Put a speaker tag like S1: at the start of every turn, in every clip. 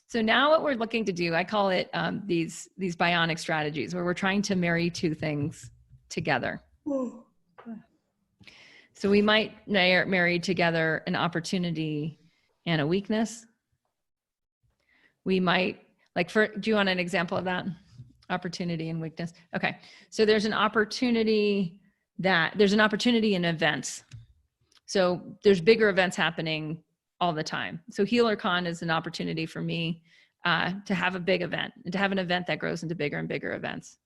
S1: So now what we're looking to do, I call it these bionic strategies, where we're trying to marry two things together. So we might marry together an opportunity and a weakness. We might, do you want an example of that? Opportunity and weakness. Okay. So there's an opportunity in events. So there's bigger events happening all the time. So HealerCon is an opportunity for me to have a big event and to have an event that grows into bigger and bigger events.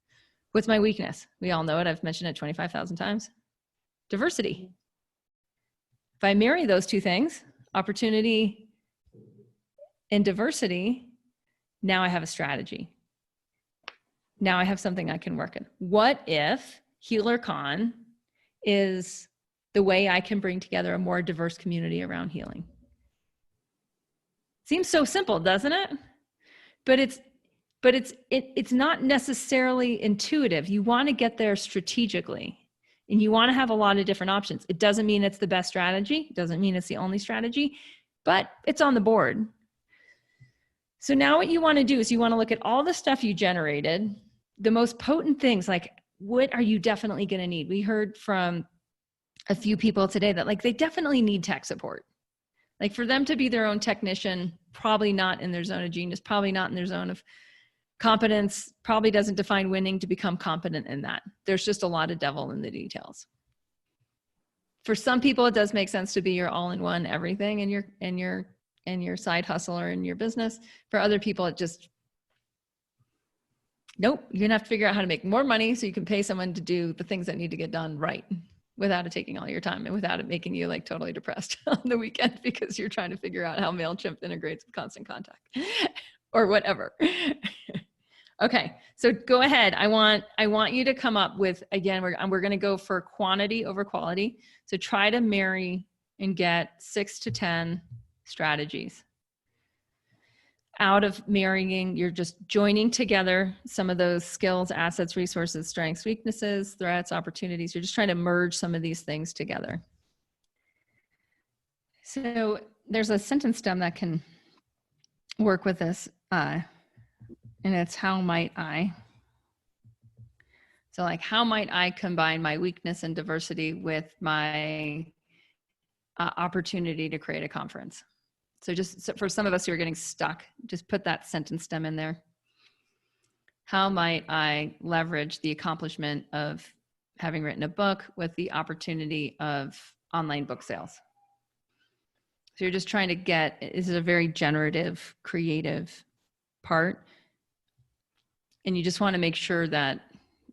S1: What's my weakness? We all know it. I've mentioned it 25,000 times. Diversity. If I marry those two things, opportunity and diversity, now I have a strategy. Now I have something I can work in. What if HealerCon is the way I can bring together a more diverse community around healing? Seems so simple, doesn't it? But it's not necessarily intuitive. You want to get there strategically, and you want to have a lot of different options. It doesn't mean it's the best strategy. It doesn't mean it's the only strategy, but it's on the board. So now what you want to do is you want to look at all the stuff you generated, the most potent things, like what are you definitely going to need? We heard from a few people today that they definitely need tech support. For them to be their own technician, probably not in their zone of genius, probably not in their zone of competence, probably doesn't define winning to become competent in that. There's just a lot of devil in the details. For some people, it does make sense to be your all-in-one everything in your side hustle or in your business. For other people, it just, nope, you're gonna have to figure out how to make more money so you can pay someone to do the things that need to get done right, without it taking all your time and without it making you totally depressed on the weekend because you're trying to figure out how MailChimp integrates with Constant Contact or whatever. Okay, so go ahead. I want you to come up with, again, we're going to go for quantity over quality. So try to marry and get 6 to 10 strategies. Out of marrying, you're just joining together some of those skills, assets, resources, strengths, weaknesses, threats, opportunities. You're just trying to merge some of these things together. So there's a sentence stem that can work with this, and it's how might I? So how might I combine my weakness and diversity with my opportunity to create a conference? So for some of us who are getting stuck, just put that sentence stem in there. How might I leverage the accomplishment of having written a book with the opportunity of online book sales? So you're just trying to this is a very generative, creative part. And you just want to make sure that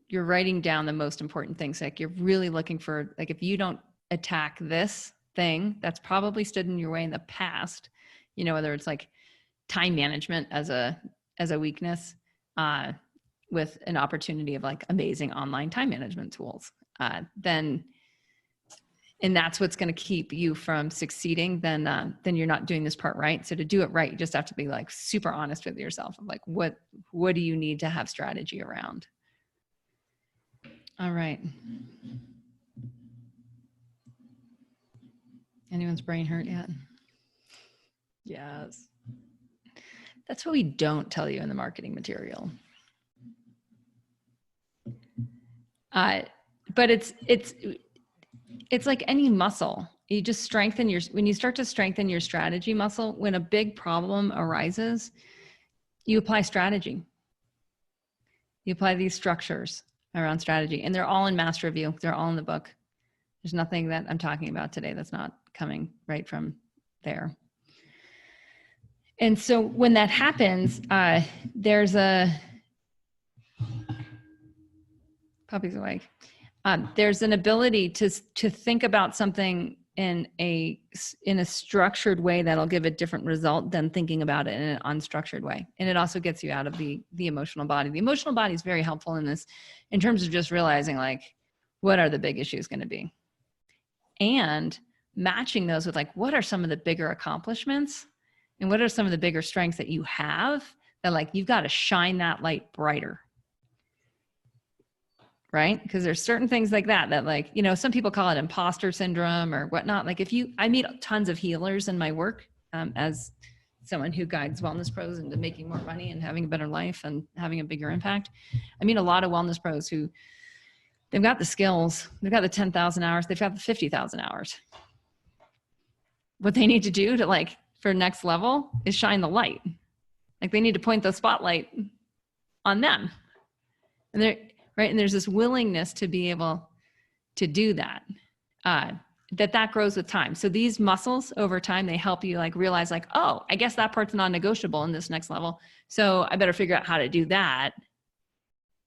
S1: you're writing down the most important things. You're really looking for, if you don't attack this thing that's probably stood in your way in the past, whether it's time management as a weakness, with an opportunity of amazing online time management tools, then, and that's what's going to keep you from succeeding, then you're not doing this part right. So to do it right, you just have to be super honest with yourself of what do you need to have strategy around? All right. Anyone's brain hurt yet? Yes. That's what we don't tell you in the marketing material. But it's like any muscle. You just when you start to strengthen your strategy muscle, when a big problem arises, you apply strategy. You apply these structures around strategy, and they're all in Master Review. They're all in the book. There's nothing that I'm talking about today that's not coming right from there. And so when that happens, there's puppy's awake. There's an ability to think about something in a structured way that'll give a different result than thinking about it in an unstructured way. And it also gets you out of the emotional body. The emotional body is very helpful in this, in terms of just realizing what are the big issues going to be, and matching those with what are some of the bigger accomplishments and what are some of the bigger strengths that you have that you've got to shine that light brighter. Right? Because there's certain things like that some people call it imposter syndrome or whatnot. I meet tons of healers in my work, as someone who guides wellness pros into making more money and having a better life and having a bigger impact. I mean, a lot of wellness pros who they've got the skills, they've got the 10,000 hours, they've got the 50,000 hours. What they need to do to like for next level is shine the light. Like they need to point the spotlight on them. And they're right. And there's this willingness to be able to do that. That grows with time. So these muscles over time, they help you like realize like, oh, I guess that part's non-negotiable in this next level. So I better figure out how to do that.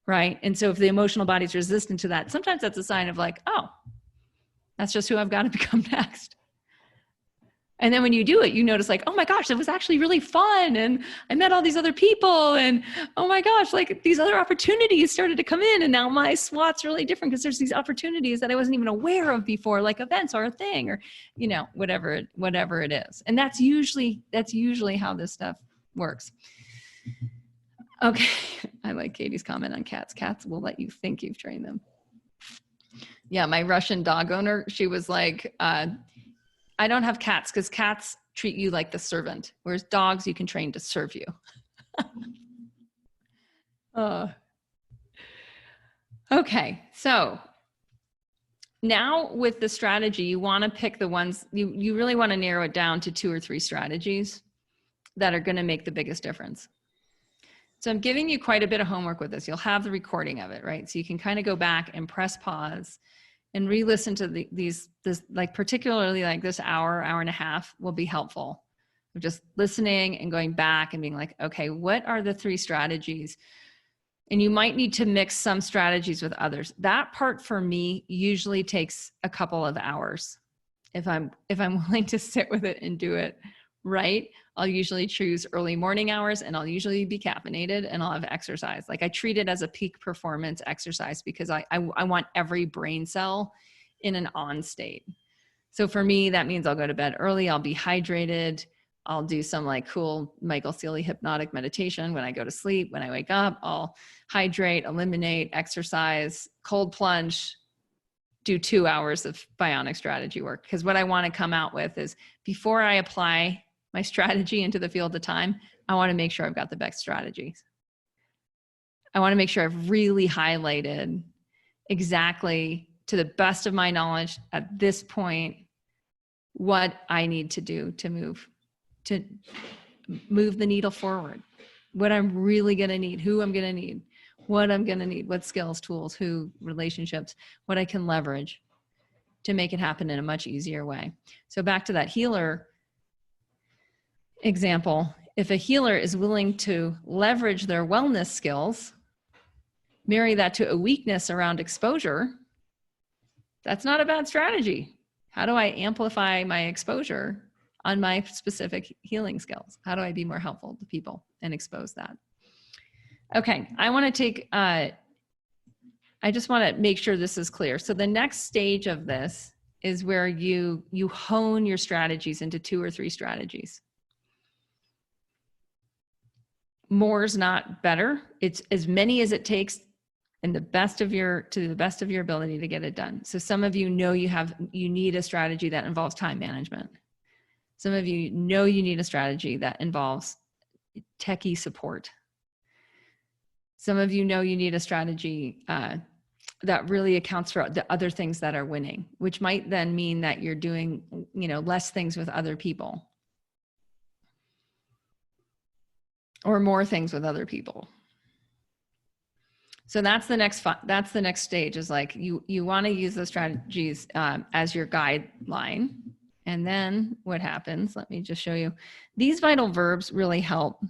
S1: Right. And so if the emotional body's resistant to that, sometimes that's a sign of like, oh, that's just who I've got to become next. And then when you do it, you notice like, oh my gosh, it was actually really fun. And I met all these other people and oh my gosh, like these other opportunities started to come in and now my SWOT's really different because there's these opportunities that I wasn't even aware of before, like events or a thing or, you know, whatever it is. And that's usually how this stuff works. Okay. I like Katie's comment on cats. Cats will let you think you've trained them. Yeah. My Russian dog owner, she was like, I don't have cats because cats treat you like the servant, whereas dogs you can train to serve you. Okay, so now with the strategy, you want to pick the ones, you really want to narrow it down to 2 or 3 strategies that are going to make the biggest difference. So I'm giving you quite a bit of homework with this. You'll have the recording of it, right? So you can kind of go back and press pause and re-listen to this like particularly like this hour and a half will be helpful. Just listening and going back and being like, okay, what are the 3 strategies? And you might need to mix some strategies with others. That part for me usually takes a couple of hours. If I'm willing to sit with it and do it right, I'll usually choose early morning hours and I'll usually be caffeinated and I'll have exercise. Like I treat it as a peak performance exercise because I want every brain cell in an on state. So for me, that means I'll go to bed early. I'll be hydrated. I'll do some like cool Michael Sealy hypnotic meditation when I go to sleep. When I wake up, I'll hydrate, eliminate, exercise, cold plunge, do 2 hours of bionic strategy work. Because what I want to come out with is before I apply my strategy into the field of time, I want to make sure I've got the best strategies. I want to make sure I've really highlighted exactly to the best of my knowledge at this point, what I need to do to move the needle forward, what I'm really going to need, who I'm going to need, what I'm going to need, what skills, tools, who, relationships, what I can leverage to make it happen in a much easier way. So back to that healer example, if a healer is willing to leverage their wellness skills, marry that to a weakness around exposure, that's not a bad strategy. How do I amplify my exposure on my specific healing skills? How do I be more helpful to people and expose that? Okay, I want to take, I just want to make sure this is clear. So the next stage of this is where you hone your strategies into 2 or 3 strategies. More is not better. It's as many as it takes and to the best of your ability to get it done. So some of you know you need a strategy that involves time management. Some of you know you need a strategy that involves techie support. Some of you know you need a strategy that really accounts for the other things that are winning, which might then mean that you're doing, less things with other people or more things with other people. So that's the next stage is like you want to use the strategies as your guideline. And then what happens, let me just show you. These vital verbs really help.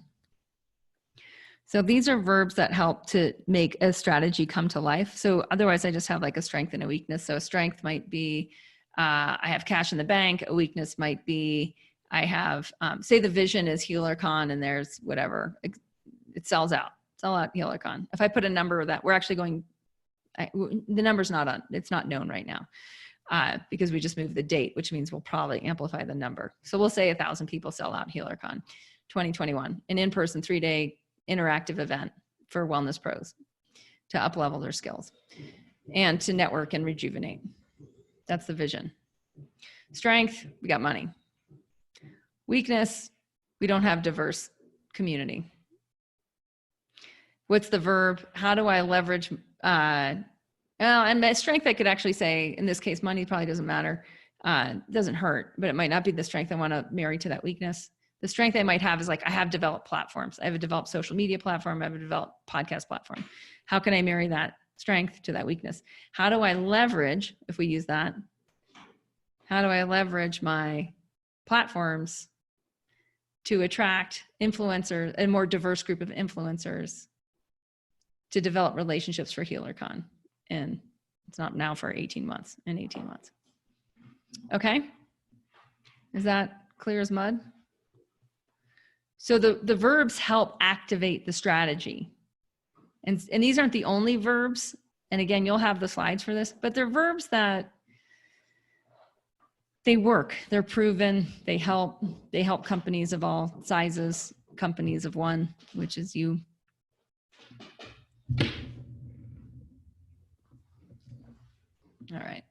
S1: So these are verbs that help to make a strategy come to life. So otherwise I just have like a strength and a weakness. So a strength might be, I have cash in the bank. A weakness might be, I have, say the vision is HealerCon and there's whatever, it sells out. Sell out HealerCon. If I put a number of that, we're actually going, the number's not on, it's not known right now because we just moved the date, which means we'll probably amplify the number. So we'll say 1,000 people sell out HealerCon 2021, an in-person 3-day interactive event for wellness pros to up-level their skills and to network and rejuvenate. That's the vision. Strength, we got money. Weakness, We don't have diverse community. What's the verb? How do I leverage, and my strength, I could actually say, in this case, money probably doesn't matter. Doesn't hurt, but it might not be the strength I want to marry to that weakness. The strength I might have is like, I have developed platforms. I have a developed social media platform. I have a developed podcast platform. How can I marry that strength to that weakness? How do I leverage, if we use that, how do I leverage my platforms to attract influencers, a more diverse group of influencers, to develop relationships for HealerCon? And it's not now, for 18 months, in 18 months. Okay. Is that clear as mud? So the verbs help activate the strategy. And these aren't the only verbs. And again, you'll have the slides for this, but they're verbs that they work, they're proven, they help companies of all sizes, companies of one, which is you. All right.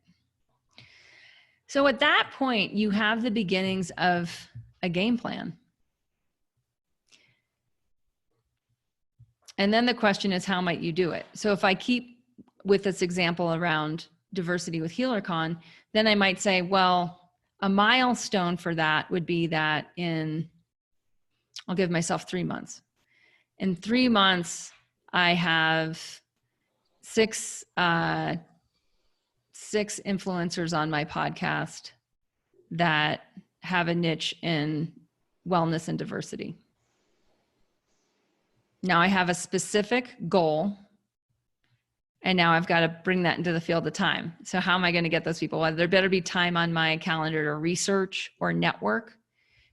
S1: So at that point, you have the beginnings of a game plan. And then the question is, how might you do it? So if I keep with this example around diversity with HealerCon, then I might say, well, a milestone for that would be that I'll give myself 3 months. In 3 months, I have six influencers on my podcast that have a niche in wellness and diversity. Now I have a specific goal, and now I've got to bring that into the field of time. So how am I going to get those people? Well, there better be time on my calendar to research or network.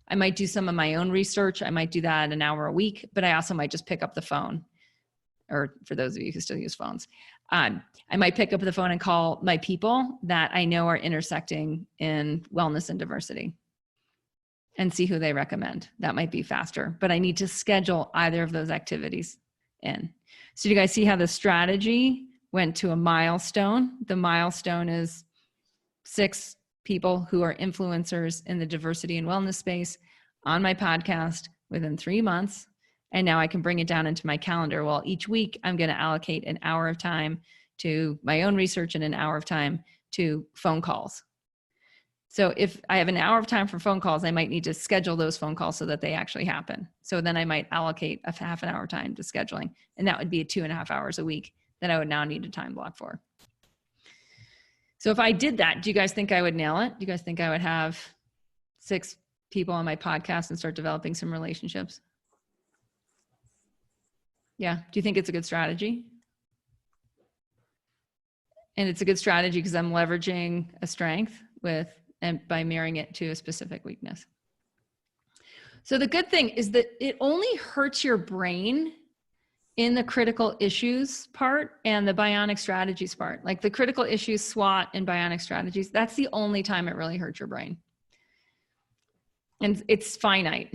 S1: I might do some of my own research. I might do that an hour a week, but I also might just pick up the phone. Or for those of you who still use phones, I might pick up the phone and call my people that I know are intersecting in wellness and diversity and see who they recommend. That might be faster, but I need to schedule either of those activities in. So do you guys see how the strategy went to a milestone? The milestone is 6 people who are influencers in the diversity and wellness space on my podcast within 3 months. And now I can bring it down into my calendar. Well, each week I'm going to allocate an hour of time to my own research and an hour of time to phone calls. So if I have an hour of time for phone calls, I might need to schedule those phone calls so that they actually happen. So then I might allocate a half an hour time to scheduling. And that would be 2.5 hours a week that I would now need a time block for. So if I did that, do you guys think I would nail it? Do you guys think I would have 6 people on my podcast and start developing some relationships? Yeah. Do you think it's a good strategy? And it's a good strategy because I'm leveraging a strength and by marrying it to a specific weakness. So the good thing is that it only hurts your brain in the critical issues part and the bionic strategies part. Like the critical issues, SWOT, and bionic strategies, that's the only time it really hurts your brain. And it's finite.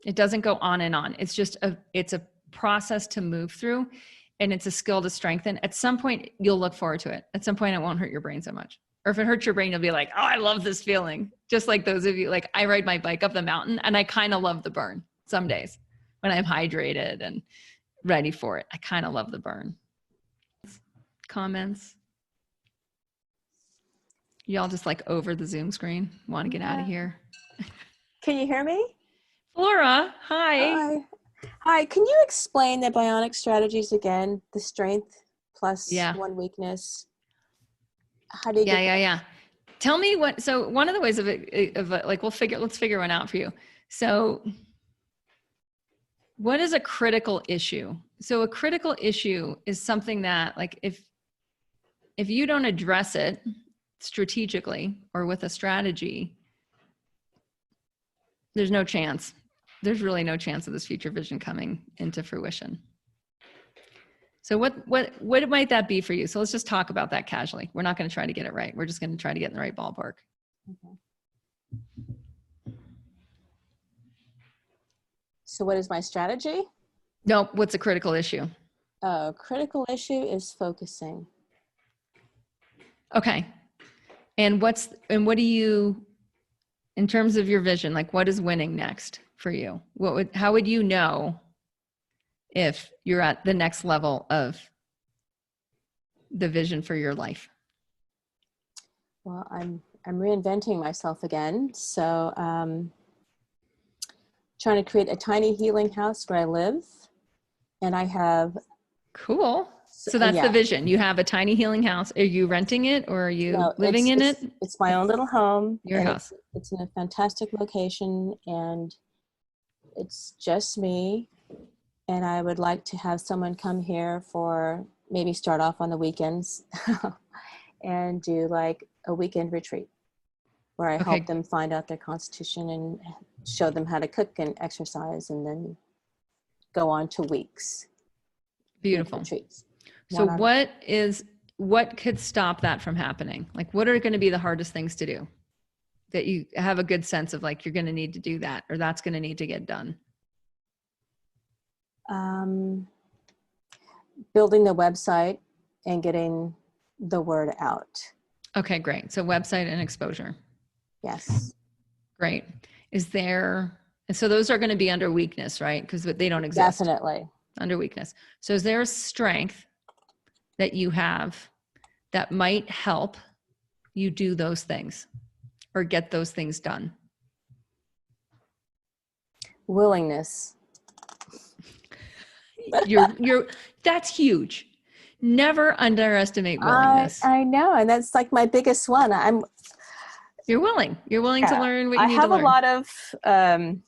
S1: It doesn't go on and on. It's just it's a process to move through, and it's a skill to strengthen. At some point, you'll look forward to it. At some point, it won't hurt your brain so much. Or if it hurts your brain, you'll be like, oh, I love this feeling. Just like those of you, like I ride my bike up the mountain and I kind of love the burn some days when I'm hydrated and ready for it. I kind of love the burn. Comments? Y'all just like over the Zoom screen, want to get out of here.
S2: Can you hear me?
S1: Flora, hi.
S2: Hi, can you explain the bionic strategies again? The strength plus one weakness. How do you
S1: Yeah. Tell me what, so one of the ways like let's figure one out for you. So what is a critical issue? So a critical issue is something that like, if you don't address it strategically or with a strategy, there's no chance. There's really no chance of this future vision coming into fruition. So what might that be for you? So let's just talk about that casually. We're not going to try to get it right. We're just going to try to get in the right ballpark.
S2: Okay. So what is my strategy?
S1: No, what's a critical issue?
S2: Critical issue is focusing.
S1: Okay. And what do you in terms of your vision, like what is winning next for you? How would you know if you're at the next level of the vision for your life?
S2: Well, I'm reinventing myself again. So, trying to create a tiny healing house where I live. And I have.
S1: Cool. So that's the vision. You have a tiny healing house. Are you renting it or are you living in it?
S2: It's my own little home.
S1: Your house.
S2: It's in a fantastic location and it's just me. And I would like to have someone come here for maybe start off on the weekends and do like a weekend retreat where I help them find out their constitution and show them how to cook and exercise and then go on to weeks.
S1: Beautiful. Retreats. So what could stop that from happening? Like what are going to be the hardest things to do that you have a good sense of like, you're going to need to do that, or that's going to need to get done?
S2: Building the website and getting the word out.
S1: Okay, great. So website and exposure.
S2: Yes.
S1: Great. So those are going to be under weakness, right? Because they don't exist.
S2: Definitely.
S1: Under weakness. So is there a strength that you have that might help you do those things or get those things done?
S2: Willingness.
S1: That's huge. Never underestimate willingness.
S2: I know. And that's like my biggest one.
S1: You're willing. You're willing to learn what you need to learn.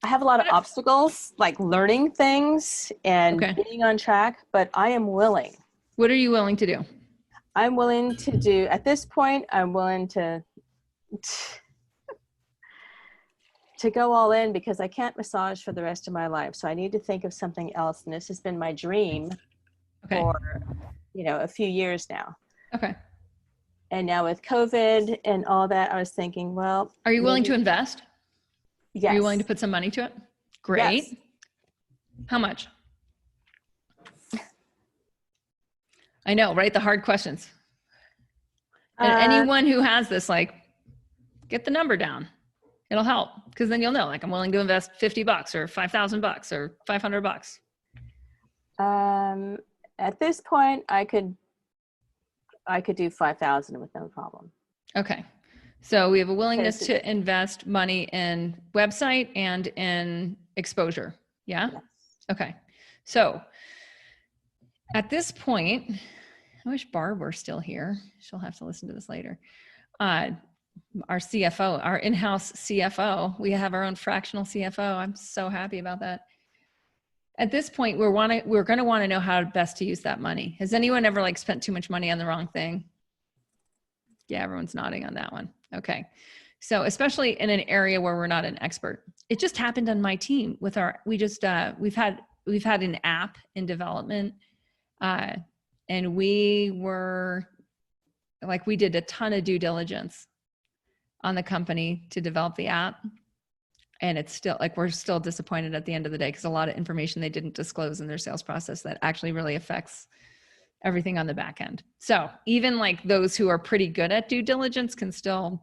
S2: I have a lot of obstacles, like learning things and being on track, but I am willing.
S1: What are you willing to do?
S2: I'm willing to do, at this point, I'm willing to go all in because I can't massage for the rest of my life. So I need to think of something else. And this has been my dream for, a few years now.
S1: Okay.
S2: And now with COVID and all that, I was thinking, well.
S1: Are you willing to invest?
S2: Yes.
S1: Are you willing to put some money to it? Great. Yes. How much? I know, right? The hard questions. And anyone who has this, like, get the number down. It'll help because then you'll know, like, I'm willing to invest $50 or $5,000 or $500.
S2: At this point, I could do 5,000 with no problem.
S1: Okay. So we have a willingness to invest money in website and in exposure. Yeah? Yes. Okay. So at this point, I wish Barb were still here. She'll have to listen to this later. Our CFO, our in-house CFO, we have our own fractional CFO. I'm so happy about that. At this point, we're going to want to know how best to use that money. Has anyone ever spent too much money on the wrong thing? Yeah, everyone's nodding on that one. Okay. So especially in an area where we're not an expert, it just happened on my team with we've had an app in development, and we did a ton of due diligence on the company to develop the app. And it's still we're still disappointed at the end of the day because a lot of information they didn't disclose in their sales process that actually really affects everything on the back end. So even those who are pretty good at due diligence can still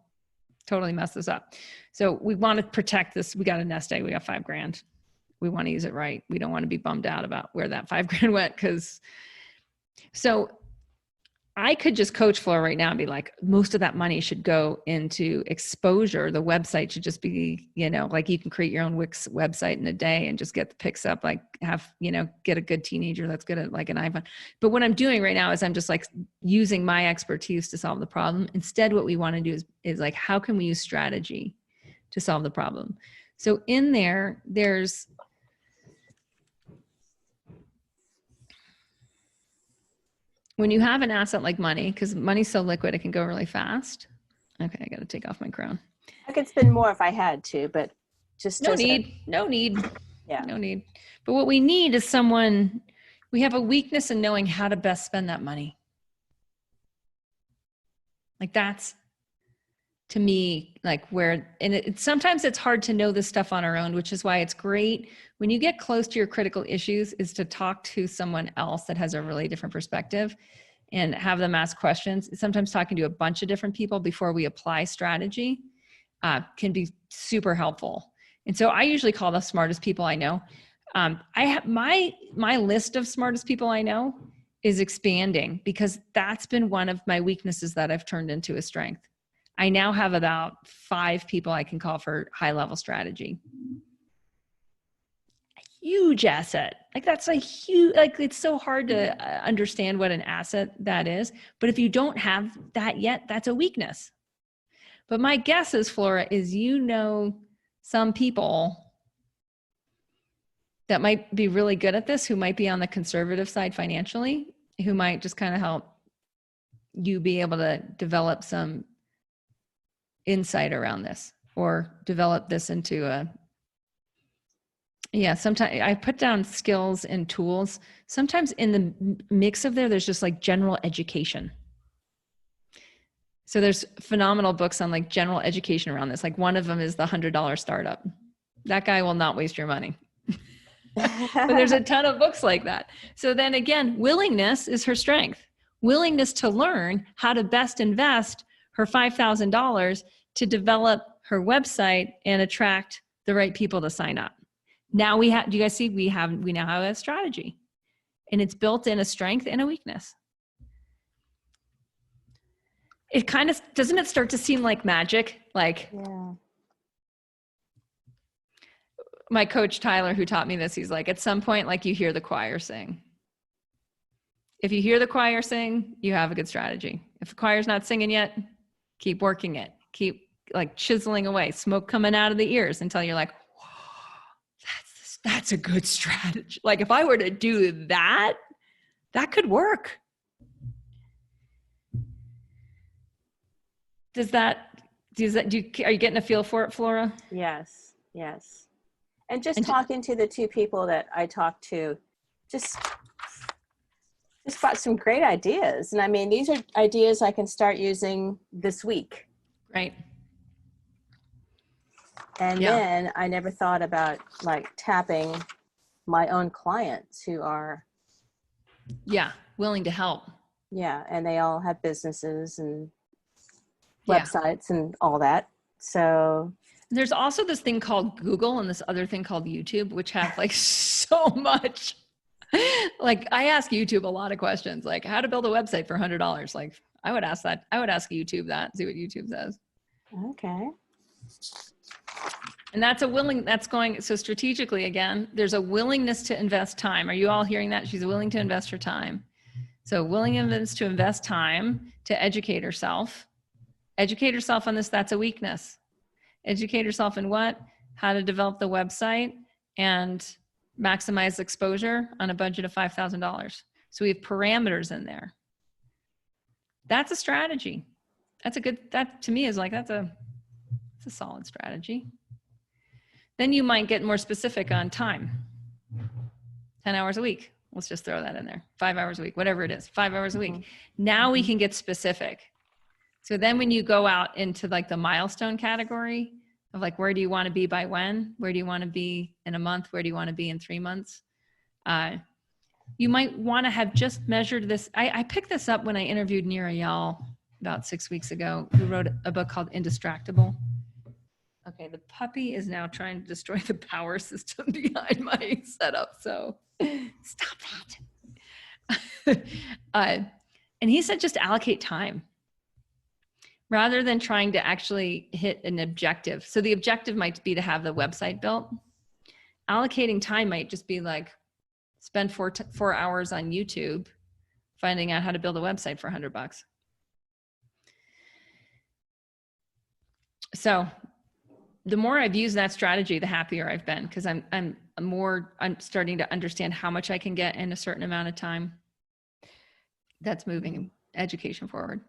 S1: totally mess this up. So we want to protect this. We got a nest egg. We got $5,000. We want to use it right. We don't want to be bummed out about where that $5,000 went. So I could just coach Flora right now and be like, most of that money should go into exposure. The website should just be, you can create your own Wix website in a day and just get the pics up, get a good teenager that's good at an iPhone. But what I'm doing right now is I'm just using my expertise to solve the problem. Instead, what we want to do is how can we use strategy to solve the problem? So in there's when you have an asset like money, because money's so liquid, it can go really fast. Okay, I got to take off my crown.
S2: I could spend more if I had to, but just
S1: no need.
S2: Yeah,
S1: no need. But what we need is someone. We have a weakness in knowing how to best spend that money. That's to me sometimes it's hard to know this stuff on our own, which is why it's great when you get close to your critical issues is to talk to someone else that has a really different perspective and have them ask questions. Sometimes talking to a bunch of different people before we apply strategy can be super helpful. And so I usually call the smartest people I know. I have my list of smartest people I know is expanding, because that's been one of my weaknesses that I've turned into a strength. I now have about 5 people I can call for high level strategy. A huge asset. Like that's a huge, like it's so hard to understand what an asset that is. But if you don't have that yet, that's a weakness. But my guess is, Flora, is some people that might be really good at this, who might be on the conservative side financially, who might just kind of help you be able to develop some insight around this, or develop this into sometimes I put down skills and tools. Sometimes in the mix of there's just like general education. So there's phenomenal books on like general education around this. Like one of them is the $100 Startup. That guy will not waste your money. But there's a ton of books like that. So then again, willingness is her strength. Willingness to learn how to best invest her $5,000 to develop her website and attract the right people to sign up. Now do you guys see, we now have a strategy, and it's built in a strength and a weakness. It kind of, doesn't it start to seem like magic? Like,
S2: yeah.
S1: My coach, Tyler, who taught me this, he's like, at some point, like you hear the choir sing. If you hear the choir sing, you have a good strategy. If the choir's not singing yet, keep working it. Keep like chiseling away, smoke coming out of the ears until you're like, whoa, that's a good strategy. Like if I were to do that, that could work. Are you getting a feel for it, Flora?
S2: Yes. And just talking to the 2 people that I talked to, just brought some great ideas. And I mean, these are ideas I can start using this week.
S1: Right.
S2: And then I never thought about like tapping my own clients who are
S1: willing to help.
S2: Yeah. And they all have businesses and websites and all that. So
S1: there's also this thing called Google and this other thing called YouTube, which have like so much. Like I ask YouTube a lot of questions, like how to build a website for $100. Like I would ask YouTube that, see what YouTube says.
S2: Okay.
S1: And so strategically, again, there's a willingness to invest time. Are you all hearing that? She's willing to invest her time. So willingness to invest time to educate herself. Educate herself on this, that's a weakness. Educate herself in what? How to develop the website and maximize exposure on a budget of $5,000. So we have parameters in there. That's a strategy. That to me is like, that's a solid strategy. Then you might get more specific on time. 10 hours a week. Let's just throw that in there. 5 hours a week, whatever it is, 5 hours a week. Now we can get specific. So then when you go out into like the milestone category of like, where do you want to be by when? Where do you want to be in a month? Where do you want to be in 3 months? You might want to have just measured this. I picked this up when I interviewed Nira Yal about 6 weeks ago, who wrote a book called Indistractable. Okay, the puppy is now trying to destroy the power system behind my setup. So stop that. And he said, just allocate time rather than trying to actually hit an objective. So the objective might be to have the website built. Allocating time might just be like, spend 4 hours on YouTube finding out how to build a website for $100. So the more I've used that strategy, the happier I've been, because I'm starting to understand how much I can get in a certain amount of time. That's moving education forward.